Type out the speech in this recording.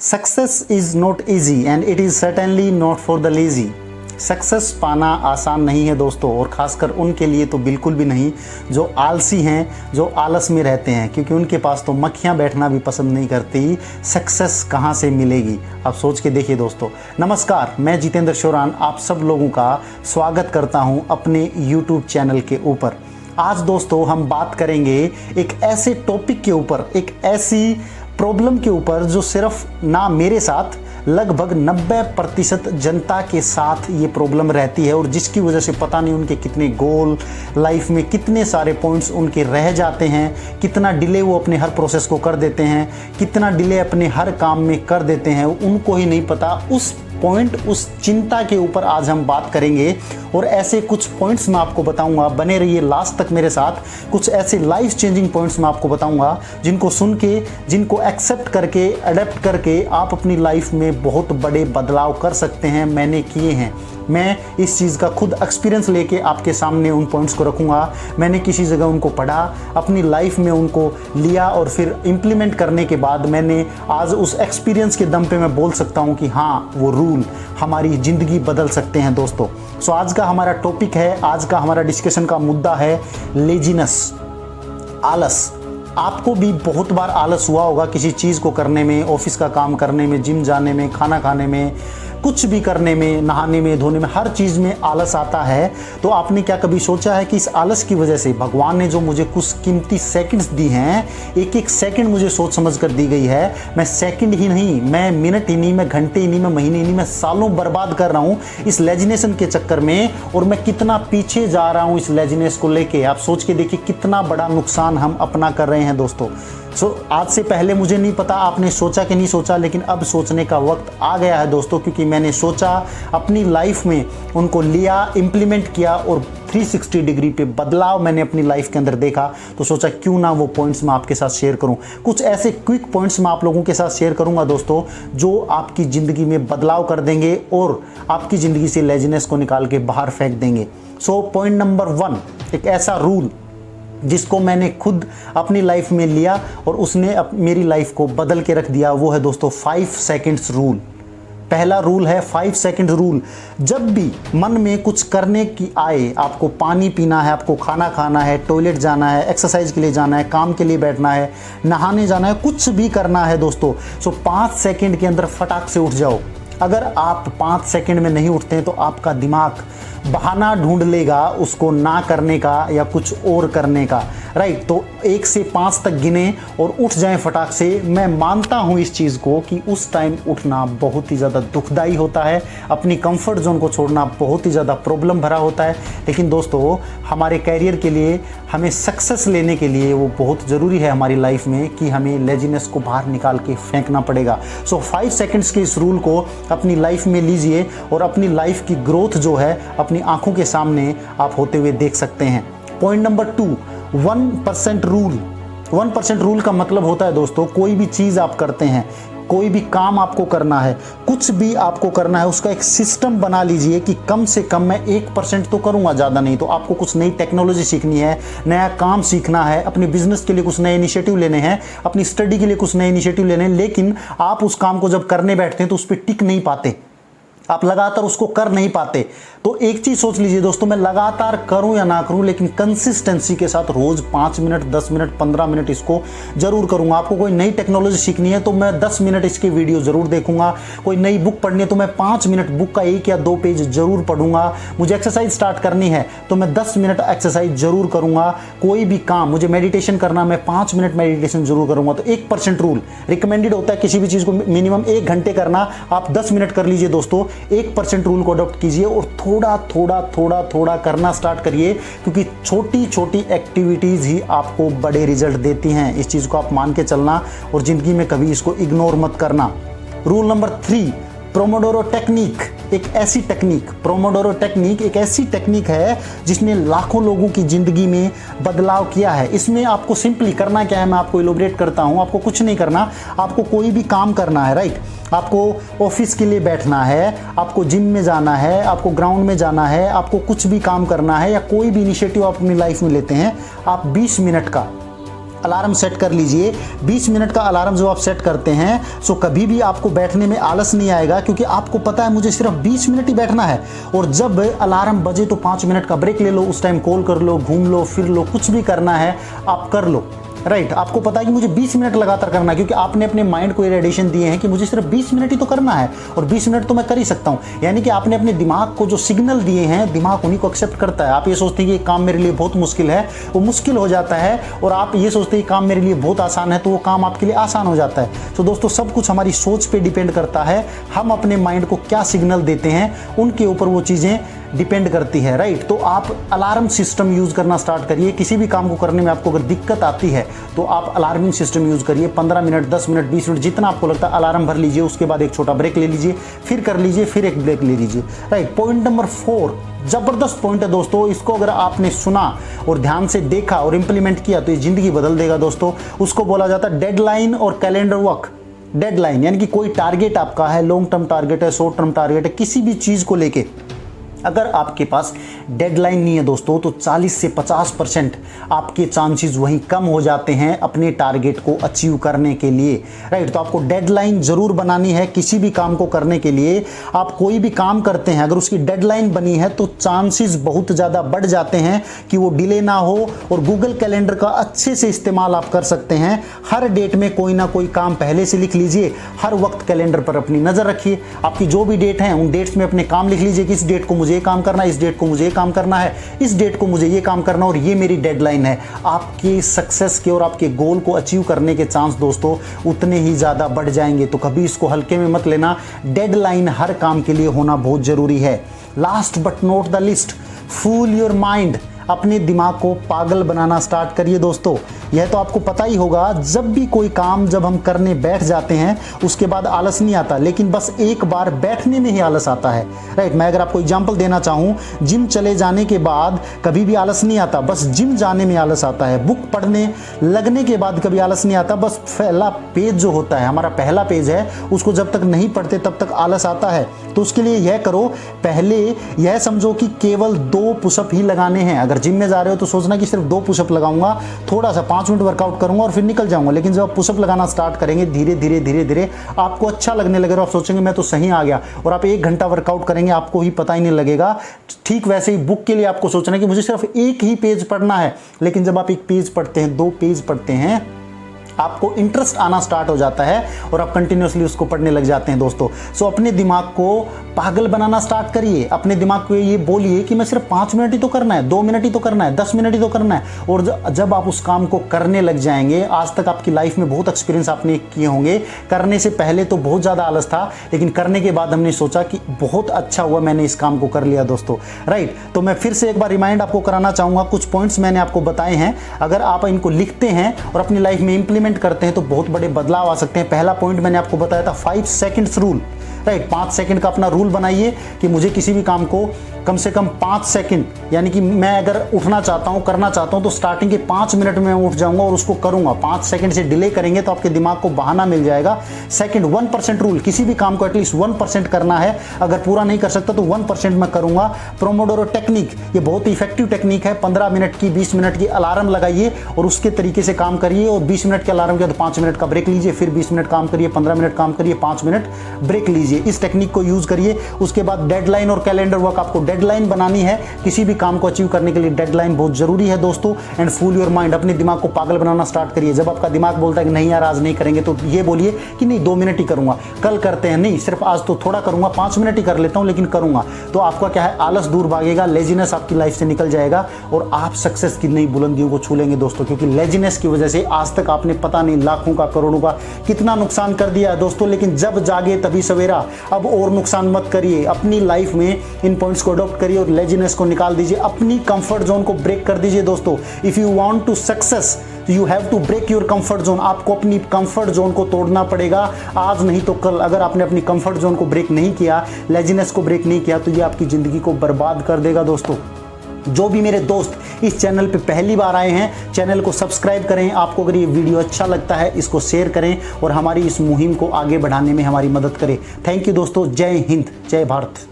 Success is not easy and it is certainly not for the lazy. Success पाना आसान नहीं है दोस्तों, और ख़ासकर उनके लिए तो बिल्कुल भी नहीं जो आलसी हैं, जो आलस में रहते हैं, क्योंकि उनके पास तो मक्खियाँ बैठना भी पसंद नहीं करती। सक्सेस कहाँ से मिलेगी, आप सोच के देखिए दोस्तों। नमस्कार, मैं जितेंद्र शोरान आप सब लोगों का स्वागत करता हूँ अपने YouTube चैनल के ऊपर। आज दोस्तों हम बात करेंगे एक ऐसे टॉपिक के ऊपर, एक ऐसी प्रॉब्लम के ऊपर जो सिर्फ ना मेरे साथ, लगभग 90% जनता के साथ ये प्रॉब्लम रहती है, और जिसकी वजह से पता नहीं उनके कितने गोल लाइफ में, कितने सारे पॉइंट्स उनके रह जाते हैं, कितना डिले वो अपने हर प्रोसेस को कर देते हैं, कितना डिले अपने हर काम में कर देते हैं, उनको ही नहीं पता। उस पॉइंट, उस चिंता के ऊपर आज हम बात करेंगे, और ऐसे कुछ पॉइंट्स मैं आपको बताऊंगा। बने रहिए लास्ट तक मेरे साथ। कुछ ऐसे लाइफ चेंजिंग पॉइंट्स मैं आपको बताऊंगा जिनको सुन के, जिनको एक्सेप्ट करके, अडेप्ट करके आप अपनी लाइफ में बहुत बड़े बदलाव कर सकते हैं। मैंने किए हैं, मैं इस चीज़ का खुद एक्सपीरियंस लेके आपके सामने उन पॉइंट्स को रखूँगा। मैंने किसी जगह उनको पढ़ा, अपनी लाइफ में उनको लिया, और फिर इम्प्लीमेंट करने के बाद मैंने आज उस एक्सपीरियंस के दम पे मैं बोल सकता हूँ कि हाँ, वो रूल हमारी ज़िंदगी बदल सकते हैं दोस्तों। सो आज का हमारा टॉपिक है, आज का हमारा डिस्कशन का मुद्दा है लेजीनेस, आलस। आपको भी बहुत बार आलस हुआ होगा किसी चीज़ को करने में, ऑफिस का काम करने में, जिम जाने में, खाना खाने में, कुछ भी करने में, नहाने में, धोने में, हर चीज़ में आलस आता है। तो आपने क्या कभी सोचा है कि इस आलस की वजह से भगवान ने जो मुझे कुछ कीमती सेकंड्स दी हैं, एक एक सेकंड मुझे सोच समझ कर दी गई है, मैं सेकंड ही नहीं, मैं मिनट ही नहीं, मैं घंटे ही नहीं, मैं महीने ही नहीं, मैं सालों बर्बाद कर रहा हूँ इस लेजिनेशन के चक्कर में, और मैं कितना पीछे जा रहा हूँ इस लेजिनेस को लेके। आप सोच के देखिए कितना बड़ा नुकसान हम अपना कर रहे हैं दोस्तों। आज से पहले मुझे नहीं पता आपने सोचा कि नहीं सोचा, लेकिन अब सोचने का वक्त आ गया है दोस्तों, क्योंकि मैंने सोचा, अपनी लाइफ में उनको लिया, इम्प्लीमेंट किया, और 360 डिग्री पे बदलाव मैंने अपनी लाइफ के अंदर देखा। तो सोचा क्यों ना वो पॉइंट्स मैं आपके साथ शेयर करूं। कुछ ऐसे क्विक पॉइंट्स मैं आप लोगों के साथ शेयर करूंगा दोस्तों, जो आपकी ज़िंदगी में बदलाव कर देंगे और आपकी ज़िंदगी से लेजीनेस को निकाल के बाहर फेंक देंगे। सो पॉइंट नंबर 1, एक ऐसा रूल जिसको मैंने खुद अपनी लाइफ में लिया और उसने मेरी लाइफ को बदल के रख दिया, वो है दोस्तों 5 सेकंड्स रूल। पहला रूल है 5 सेकंड रूल। जब भी मन में कुछ करने की आए, आपको पानी पीना है, आपको खाना खाना है, टॉयलेट जाना है, एक्सरसाइज के लिए जाना है, काम के लिए बैठना है, नहाने जाना है, कुछ भी करना है दोस्तों, सो 5 सेकंड के अंदर फटाक से उठ जाओ। अगर आप 5 सेकंड में नहीं उठते हैं तो आपका दिमाग बहाना ढूंढ लेगा उसको ना करने का या कुछ और करने का, राइट। तो 1 से 5 तक गिने और उठ जाएं फटाक से। मैं मानता हूं इस चीज़ को कि उस टाइम उठना बहुत ही ज़्यादा दुखदाई होता है, अपनी कंफर्ट जोन को छोड़ना बहुत ही ज़्यादा प्रॉब्लम भरा होता है, लेकिन दोस्तों हमारे कैरियर के लिए, हमें सक्सेस लेने के लिए वो बहुत ज़रूरी है हमारी लाइफ में कि हमें लेजीनेस को बाहर निकाल के फेंकना पड़ेगा। सो 5 सेकेंड्स के इस रूल को अपनी लाइफ में लीजिए, और अपनी लाइफ की ग्रोथ जो है अपनी आंखों के सामने आप होते हुए देख सकते हैं। Point number 2, 1% rule. 1% रूल का मतलब होता है दोस्तों, कोई भी चीज़ आप करते हैं, कोई भी काम आपको करना है, कुछ भी आपको करना है, उसका एक सिस्टम बना लीजिए कि कम से कम मैं 1% तो करूंगा, ज़्यादा नहीं। तो आपको कुछ नई टेक्नोलॉजी सीखनी है, नया काम सीखना है, अपने बिजनेस के लिए कुछ नए इनिशिएटिव लेने हैं, अपनी स्टडी के लिए कुछ नए इनिशिएटिव लेने हैं, लेकिन आप उस काम को जब करने बैठते हैं तो उस पर टिक नहीं पाते, आप लगातार उसको कर नहीं पाते। तो एक चीज़ सोच लीजिए दोस्तों, मैं लगातार करूं या ना करूं, लेकिन कंसिस्टेंसी के साथ रोज़ 5 मिनट, 10 मिनट, 15 मिनट इसको जरूर करूंगा। आपको कोई नई टेक्नोलॉजी सीखनी है तो मैं 10 मिनट इसके वीडियो ज़रूर देखूंगा। कोई नई बुक पढ़नी है तो मैं 5 मिनट बुक का 1 या 2 पेज ज़रूर पढ़ूंगा। मुझे एक्सरसाइज स्टार्ट करनी है तो मैं 10 मिनट एक्सरसाइज ज़रूर करूंगा। कोई भी काम, मुझे मेडिटेशन करना, मैं 5 मिनट मेडिटेशन ज़रूर करूंगा। तो 1% रूल रिकमेंडेड होता है, किसी भी चीज़ को मिनिमम 1 घंटे करना, आप 10 मिनट कर लीजिए दोस्तों। 1% रूल को अडॉप्ट कीजिए और थोड़ा थोड़ा थोड़ा थोड़ा करना स्टार्ट करिए, क्योंकि छोटी छोटी एक्टिविटीज़ ही आपको बड़े रिजल्ट देती हैं। इस चीज़ को आप मान के चलना और ज़िंदगी में कभी इसको इग्नोर मत करना। Rule number 3, pomodoro technique. एक ऐसी टेक्निक, प्रोमोडोरो टेक्निक एक ऐसी टेक्निक है जिसने लाखों लोगों की ज़िंदगी में बदलाव किया है। इसमें आपको सिंपली करना क्या है, मैं आपको इलोबरेट करता हूँ। आपको कुछ नहीं करना, आपको कोई भी काम करना है, राइट। आपको ऑफिस के लिए बैठना है, आपको जिम में जाना है, आपको ग्राउंड में जाना है, आपको कुछ भी काम करना है, या कोई भी इनिशिएटिव आप अपनी लाइफ में लेते हैं, आप 20 मिनट का अलार्म सेट कर लीजिए। 20 मिनट का अलार्म जो आप सेट करते हैं, सो कभी भी आपको बैठने में आलस नहीं आएगा, क्योंकि आपको पता है मुझे सिर्फ 20 मिनट ही बैठना है। और जब अलार्म बजे तो 5 मिनट का ब्रेक ले लो, उस टाइम कॉल कर लो, घूम लो, फिर लो, कुछ भी करना है आप कर लो। राइट, आपको पता है कि मुझे 20 मिनट लगातार करना है, क्योंकि आपने अपने माइंड को इरेडिएशन दिए हैं कि मुझे सिर्फ 20 मिनट ही तो करना है, और 20 मिनट तो मैं कर ही सकता हूं। यानी कि आपने अपने दिमाग को जो सिग्नल दिए हैं, दिमाग उन्हीं को एक्सेप्ट करता है। आप ये सोचते हैं कि ये काम मेरे लिए बहुत मुश्किल है, वो मुश्किल हो जाता है, और आप ये सोचते हैं कि काम मेरे लिए बहुत आसान है, तो वो काम आपके लिए आसान हो जाता है। तो दोस्तों, सब कुछ हमारी सोच पे डिपेंड करता है। हम अपने माइंड को क्या सिग्नल देते हैं, उनके ऊपर वो चीज़ें डिपेंड करती है। राइट, तो आप अलार्म सिस्टम यूज़ करना स्टार्ट करिए। किसी भी काम को करने में आपको अगर दिक्कत आती है तो आप अलार्मिंग सिस्टम यूज़ करिए। 15 मिनट, 10 मिनट, 20 मिनट, जितना आपको लगता है अलार्म भर लीजिए। उसके बाद एक छोटा ब्रेक ले लीजिए, फिर कर लीजिए, फिर एक ब्रेक ले लीजिए। राइट, पॉइंट नंबर 4 जबरदस्त पॉइंट है दोस्तों। इसको अगर आपने सुना और ध्यान से देखा और इंप्लीमेंट किया तो ये जिंदगी बदल देगा दोस्तों। उसको बोला जाता है डेडलाइन और कैलेंडर वर्क। डेडलाइन यानी कि कोई टारगेट आपका है, लॉन्ग टर्म टारगेट है, शॉर्ट टर्म टारगेट है, किसी भी चीज़ को लेके अगर आपके पास डेडलाइन नहीं है दोस्तों, तो 40 से 50% आपके चांसेस वहीं कम हो जाते हैं अपने टारगेट को अचीव करने के लिए। राइट, तो आपको डेडलाइन जरूर बनानी है किसी भी काम को करने के लिए। आप कोई भी काम करते हैं, अगर उसकी डेडलाइन बनी है तो चांसेस बहुत ज़्यादा बढ़ जाते हैं कि वो डिले ना हो। और गूगल कैलेंडर का अच्छे से इस्तेमाल आप कर सकते हैं। हर डेट में कोई ना कोई काम पहले से लिख लीजिए। हर वक्त कैलेंडर पर अपनी नज़र रखिए। आपकी जो भी डेट है उन डेट्स में अपने काम लिख लीजिए कि इस डेट को मुझे ये काम करना है, इस डेट को मुझे ये काम करना है, इस डेट को मुझे ये काम करना है, और ये मेरी डेडलाइन है। आपके सक्सेस के और आपके गोल को अचीव करने के चांस दोस्तों उतने ही ज़्यादा बढ़ जाएंगे। तो कभी इसको हल्के में मत लेना। डेडलाइन हर काम के लिए होना बहुत ज़रूरी है। Last but not the list, fool your mind. अपने दिमाग को पागल बनाना स्टार्ट करिए दोस्तों। यह तो आपको पता ही होगा, जब भी कोई काम जब हम करने बैठ जाते हैं उसके बाद आलस नहीं आता, लेकिन बस एक बार बैठने में ही आलस आता है। राइट, मैं अगर आपको एग्जांपल देना चाहूँ, जिम चले जाने के बाद कभी भी आलस नहीं आता, बस जिम जाने में आलस आता है। बुक पढ़ने लगने के बाद कभी आलस नहीं आता, बस पहला पेज जो होता है, हमारा पहला पेज है, उसको जब तक नहीं पढ़ते तब तक आलस आता है। तो उसके लिए यह करो, पहले यह समझो कि केवल 2 पुशअप ही लगाने हैं। अगर जिम में जा रहे हो तो सोचना कि सिर्फ 2 पुशअप लगाऊंगा, थोड़ा सा 5 मिनट वर्कआउट करूंगा और फिर निकल जाऊंगा। लेकिन जब आप पुशअप लगाना स्टार्ट करेंगे, धीरे धीरे धीरे धीरे आपको अच्छा लगने लगेगा। आप सोचेंगे मैं तो सही आ गया, और आप 1 घंटा वर्कआउट करेंगे, आपको ही पता ही नहीं लगेगा। ठीक वैसे ही बुक के लिए आपको सोचना है कि मुझे सिर्फ 1 ही पेज पढ़ना है, लेकिन जब आप 1 पेज पढ़ते हैं, 2 पेज पढ़ते हैं, आपको इंटरेस्ट आना स्टार्ट हो जाता है और आप कंटिन्यूसली उसको पढ़ने लग जाते हैं दोस्तों। सो अपने दिमाग को पागल बनाना स्टार्ट करिए। अपने दिमाग को ये बोलिए कि मैं सिर्फ 5 मिनट ही तो करना है, 2 मिनट ही तो करना है, 10 मिनट ही तो करना है। और जब आप उस काम को करने लग जाएंगे, आज तक आपकी लाइफ में बहुत एक्सपीरियंस आपने किए होंगे। करने से पहले तो बहुत ज़्यादा आलस था, लेकिन करने के बाद हमने सोचा कि बहुत अच्छा हुआ मैंने इस काम को कर लिया दोस्तों। राइट, तो मैं फिर से एक बार रिमाइंड आपको कराना चाहूँगा। कुछ पॉइंट्स मैंने आपको बताए हैं, अगर आप इनको लिखते हैं और अपनी लाइफ में इंप्लीमेंट करते हैं तो बहुत बड़े बदलाव आ सकते हैं। पहला पॉइंट मैंने आपको बताया था 5 सेकंड्स रूल। राइट, 5 सेकंड का अपना रूल बनाइए कि मुझे किसी भी काम को कम से कम 5 सेकंड, यानी कि मैं अगर उठना चाहता हूं, करना चाहता हूं, तो स्टार्टिंग के 5 मिनट में उठ जाऊंगा और उसको करूंगा। 5 सेकंड से डिले करेंगे तो आपके दिमाग को बहाना मिल जाएगा। सेकंड, 1% रूल, किसी भी काम को एटलीस्ट 1% करना है। अगर पूरा नहीं कर सकता तो 1% मैं करूंगा। प्रोमोडोरो टेक्निक, ये बहुत ही इफेक्टिव टेक्निक है। 15 मिनट की, 20 मिनट की अलार्म लगाइए और उसके तरीके से काम करिए। और 20 मिनट के अलार्म के बाद 5 मिनट का ब्रेक लीजिए, फिर 20 मिनट काम करिए, 15 मिनट काम करिए, 5 मिनट ब्रेक लीजिए। इस टेक्निक को यूज करिए। उसके बाद डेडलाइन और कैलेंडर वर्क, आपको डेडलाइन बनानी है। किसी भी काम को अचीव करने के लिए डेडलाइन बहुत जरूरी है दोस्तों। एंड फूल योर माइंड, अपने दिमाग को पागल बनाना स्टार्ट करिए। जब आपका दिमाग बोलता है कि नहीं यार आज नहीं करेंगे, तो ये बोलिए कि नहीं 2 मिनट ही करूंगा, कल करते हैं, नहीं सिर्फ आज तो थोड़ा करूंगा, 5 मिनट ही कर लेता हूं लेकिन करूंगा। तो आपका क्या है, आलस दूर भागेगा, लेजीनेस आपकी लाइफ से निकल जाएगा और आप सक्सेस की नई बुलंदियों को छू लेंगे दोस्तों। क्योंकि लेजीनेस की वजह से आज तक आपने पता नहीं लाखों का, करोड़ों का कितना नुकसान कर दिया है दोस्तों। लेकिन जब जागे तभी सवेरा। अब और नुकसान मत करिए, अपनी लाइफ में इन पॉइंट्स को अडॉप्ट करिए और लेजीनेस को निकाल दीजिए। अपनी कंफर्ट जोन को ब्रेक कर दीजिए दोस्तों। If you want to success you have to break your comfort zone. आपको अपनी कंफर्ट जोन को तोड़ना पड़ेगा, आज नहीं तो कल। अगर आपने अपनी कंफर्ट जोन को ब्रेक नहीं किया, लेजीनेस को ब्रेक नहीं किया, तो ये आपकी जिंदगी को बर्बाद कर देगा दोस्तों। जो भी मेरे दोस्त इस चैनल पे पहली बार आए हैं, चैनल को सब्सक्राइब करें। आपको अगर ये वीडियो अच्छा लगता है, इसको शेयर करें और हमारी इस मुहिम को आगे बढ़ाने में हमारी मदद करें। थैंक यू दोस्तों। जय हिंद, जय भारत।